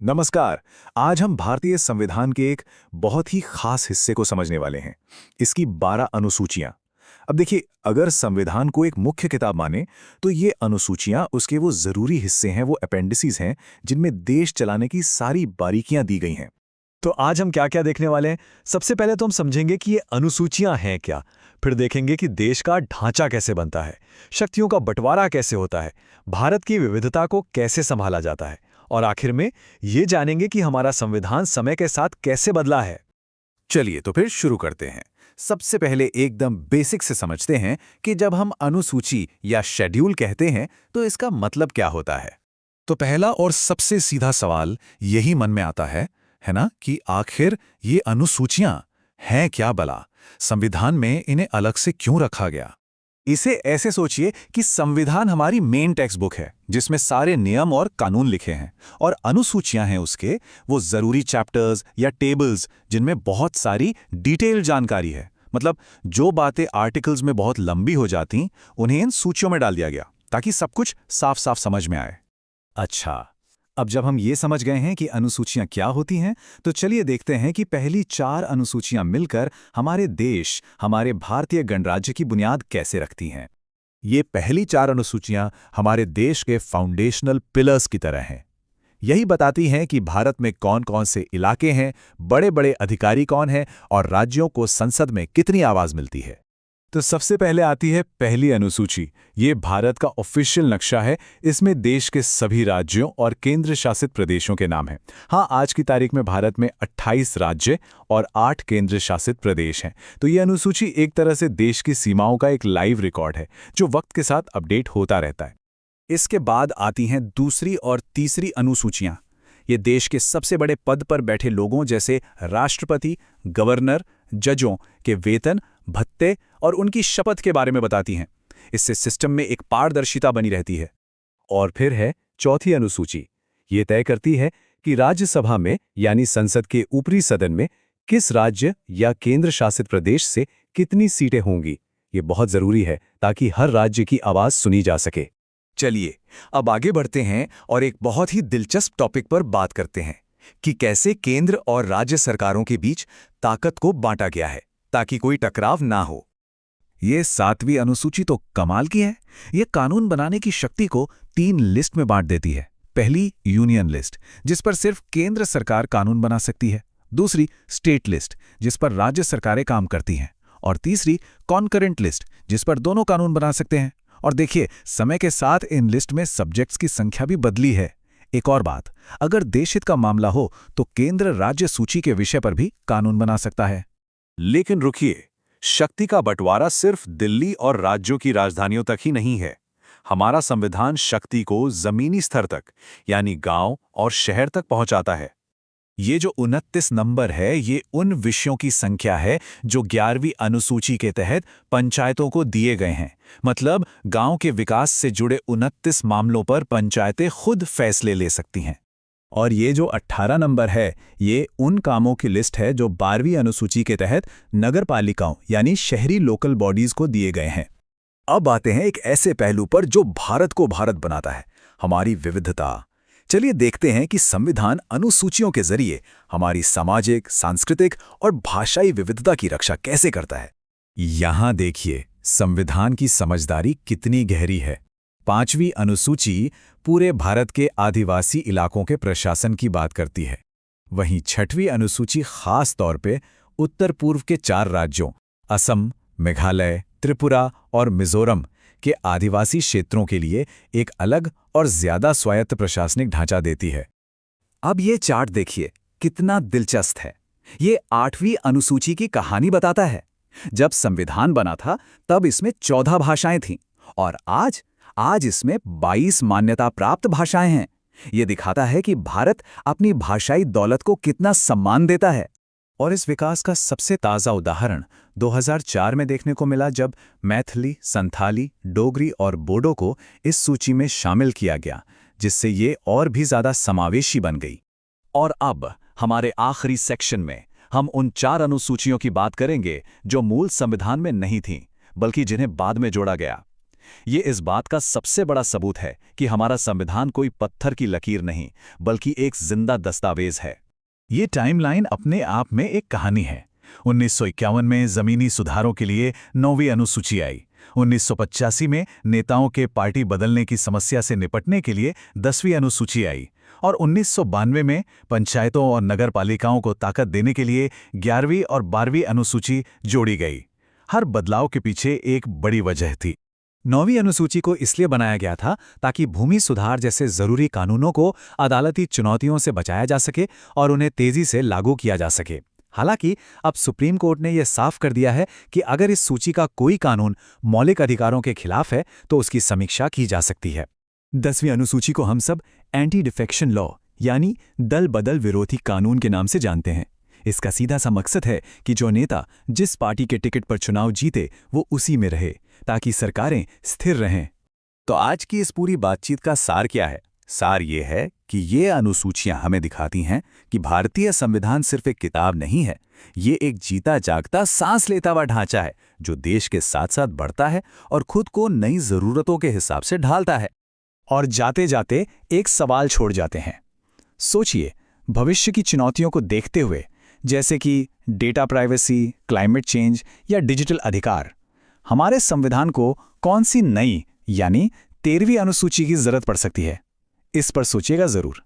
नमस्कार। आज हम भारतीय संविधान के एक बहुत ही खास हिस्से को समझने वाले हैं, इसकी 12 अनुसूचियां। अब देखिए, अगर संविधान को एक मुख्य किताब माने तो ये अनुसूचियां उसके वो जरूरी हिस्से हैं, वो अपेंडिसेस हैं जिनमें देश चलाने की सारी बारीकियां दी गई हैं। तो आज हम क्या क्या देखने वाले हैं। सबसे पहले तो हम समझेंगे कि ये अनुसूचियां हैं क्या। फिर देखेंगे कि देश का ढांचा कैसे बनता है, शक्तियों का बंटवारा कैसे होता है, भारत की विविधता को कैसे संभाला जाता है, और आखिर में ये जानेंगे कि हमारा संविधान समय के साथ कैसे बदला है। चलिए तो फिर शुरू करते हैं। सबसे पहले एकदम बेसिक से समझते हैं कि जब हम अनुसूची या शेड्यूल कहते हैं तो इसका मतलब क्या होता है। तो पहला और सबसे सीधा सवाल यही मन में आता है ना, कि आखिर ये अनुसूचियां हैं क्या भला? संविधान में इन्हें अलग से क्यों रखा गया? इसे ऐसे सोचिए कि संविधान हमारी मेन टेक्स्ट बुक है जिसमें सारे नियम और कानून लिखे हैं, और अनुसूचियां हैं उसके वो जरूरी चैप्टर्स या टेबल्स जिनमें बहुत सारी डिटेल जानकारी है। मतलब जो बातें आर्टिकल्स में बहुत लंबी हो जाती, उन्हें इन सूचियों में डाल दिया गया ताकि सब कुछ साफ साफ समझ में आए। अच्छा, अब जब हम ये समझ गए हैं कि अनुसूचियां क्या होती हैं, तो चलिए देखते हैं कि पहली 4 अनुसूचियां मिलकर हमारे देश, हमारे भारतीय गणराज्य की बुनियाद कैसे रखती हैं। ये पहली 4 अनुसूचियां हमारे देश के फाउंडेशनल पिलर्स की तरह हैं। यही बताती हैं कि भारत में कौन कौन से इलाके हैं, बड़े बड़े अधिकारी कौन हैं और राज्यों को संसद में कितनी आवाज मिलती है। तो सबसे पहले आती है पहली अनुसूची। ये भारत का ऑफिशियल नक्शा है। इसमें देश के सभी राज्यों और केंद्र शासित प्रदेशों के नाम हैं। हाँ, आज की तारीख में भारत में 28 राज्य और 8 केंद्र शासित प्रदेश हैं। तो ये अनुसूची एक तरह से देश की सीमाओं का एक लाइव रिकॉर्ड है जो वक्त के साथ अपडेट होता रहता है। इसके बाद आती हैं दूसरी और तीसरी अनुसूचियां। ये देश के सबसे बड़े पद पर बैठे लोगों जैसे राष्ट्रपति, गवर्नर, जजों के वेतन, भत्ते और उनकी शपथ के बारे में बताती हैं। इससे सिस्टम में एक पारदर्शिता बनी रहती है। और फिर है चौथी अनुसूची। ये तय करती है कि राज्यसभा में यानी संसद के ऊपरी सदन में किस राज्य या केंद्र शासित प्रदेश से कितनी सीटें होंगी। ये बहुत जरूरी है ताकि हर राज्य की आवाज सुनी जा सके। चलिए अब आगे बढ़ते हैं और एक बहुत ही दिलचस्प टॉपिक पर बात करते हैं कि कैसे केंद्र और राज्य सरकारों के बीच ताकत को बांटा गया है ताकि कोई टकराव ना हो। ये 7वीं अनुसूची तो कमाल की है। ये कानून बनाने की शक्ति को 3 लिस्ट में बांट देती है। पहली यूनियन लिस्ट, जिस पर सिर्फ केंद्र सरकार कानून बना सकती है। दूसरी स्टेट लिस्ट, जिस पर राज्य सरकारें काम करती हैं। और तीसरी कॉन्करेंट लिस्ट, जिस पर दोनों कानून बना सकते हैं। और देखिए, समय के साथ इन लिस्ट में सब्जेक्ट्स की संख्या भी बदली है। एक और बात, अगर देशहित का मामला हो तो केंद्र राज्य सूची के विषय पर भी कानून बना सकता है। लेकिन रुकिए, शक्ति का बंटवारा सिर्फ दिल्ली और राज्यों की राजधानियों तक ही नहीं है। हमारा संविधान शक्ति को जमीनी स्तर तक यानी गांव और शहर तक पहुंचाता है। ये जो 29 नंबर है, ये उन विषयों की संख्या है जो 11वीं अनुसूची के तहत पंचायतों को दिए गए हैं। मतलब गांव के विकास से जुड़े 29 मामलों पर पंचायतें खुद फैसले ले सकती हैं। और ये जो 18 नंबर है, ये उन कामों की लिस्ट है जो 12वीं अनुसूची के तहत नगरपालिकाओं यानी शहरी लोकल बॉडीज को दिए गए हैं। अब आते हैं एक ऐसे पहलू पर जो भारत को भारत बनाता है, हमारी विविधता। चलिए देखते हैं कि संविधान अनुसूचियों के जरिए हमारी सामाजिक, सांस्कृतिक और भाषाई विविधता की रक्षा कैसे करता है। यहां देखिए, संविधान की समझदारी कितनी गहरी है। 5वीं अनुसूची पूरे भारत के आदिवासी इलाकों के प्रशासन की बात करती है। वहीं 6वीं अनुसूची खास तौर पे उत्तर पूर्व के 4 राज्यों असम, मेघालय, त्रिपुरा और मिजोरम के आदिवासी क्षेत्रों के लिए एक अलग और ज्यादा स्वायत्त प्रशासनिक ढांचा देती है। अब ये चार्ट देखिए, कितना दिलचस्प है। ये 8वीं अनुसूची की कहानी बताता है। जब संविधान बना था तब इसमें 14 भाषाएं थीं और आज इसमें 22 मान्यता प्राप्त भाषाएं हैं। ये दिखाता है कि भारत अपनी भाषाई दौलत को कितना सम्मान देता है। और इस विकास का सबसे ताज़ा उदाहरण 2004 में देखने को मिला, जब मैथिली, संथाली, डोगरी और बोडो को इस सूची में शामिल किया गया, जिससे ये और भी ज़्यादा समावेशी बन गई। और अब हमारे आखिरी सेक्शन में हम उन 4 अनुसूचियों की बात करेंगे जो मूल संविधान में नहीं थीं, बल्कि जिन्हें बाद में जोड़ा गया। ये इस बात का सबसे बड़ा सबूत है कि हमारा संविधान कोई पत्थर की लकीर नहीं, बल्कि एक जिंदा दस्तावेज है। ये टाइमलाइन अपने आप में एक कहानी है। 1951 में जमीनी सुधारों के लिए 9वीं अनुसूची आई। 1985 में नेताओं के पार्टी बदलने की समस्या से निपटने के लिए 10वीं अनुसूची आई और 1992 में पंचायतों और नगरपालिकाओं को ताकत देने के लिए 11वीं और 12वीं अनुसूची जोड़ी गई। हर बदलाव के पीछे एक बड़ी वजह थी। 9वीं अनुसूची को इसलिए बनाया गया था ताकि भूमि सुधार जैसे जरूरी कानूनों को अदालती चुनौतियों से बचाया जा सके और उन्हें तेजी से लागू किया जा सके। हालांकि अब सुप्रीम कोर्ट ने यह साफ कर दिया है कि अगर इस सूची का कोई कानून मौलिक अधिकारों के खिलाफ है तो उसकी समीक्षा की जा सकती है। 10वीं अनुसूची को हम सब एंटी डिफेक्शन लॉ यानी दल बदल विरोधी कानून के नाम से जानते हैं। इसका सीधा सा मकसद है कि जो नेता जिस पार्टी के टिकट पर चुनाव जीते वो उसी में रहे ताकि सरकारें स्थिर रहें। तो आज की इस पूरी बातचीत का सार क्या है? सार ये है कि ये अनुसूचियां हमें दिखाती हैं कि भारतीय संविधान सिर्फ एक किताब नहीं है, ये एक जीता जागता सांस लेता हुआ ढांचा है जो देश के साथ साथ बढ़ता है और खुद को नई जरूरतों के हिसाब से ढालता है। और जाते जाते एक सवाल छोड़ जाते हैं। सोचिए, भविष्य की चुनौतियों को देखते हुए, जैसे कि डेटा प्राइवेसी, क्लाइमेट चेंज या डिजिटल अधिकार, हमारे संविधान को कौन सी नई यानी 13वीं अनुसूची की जरूरत पड़ सकती है? इस पर सोचिएगा जरूर।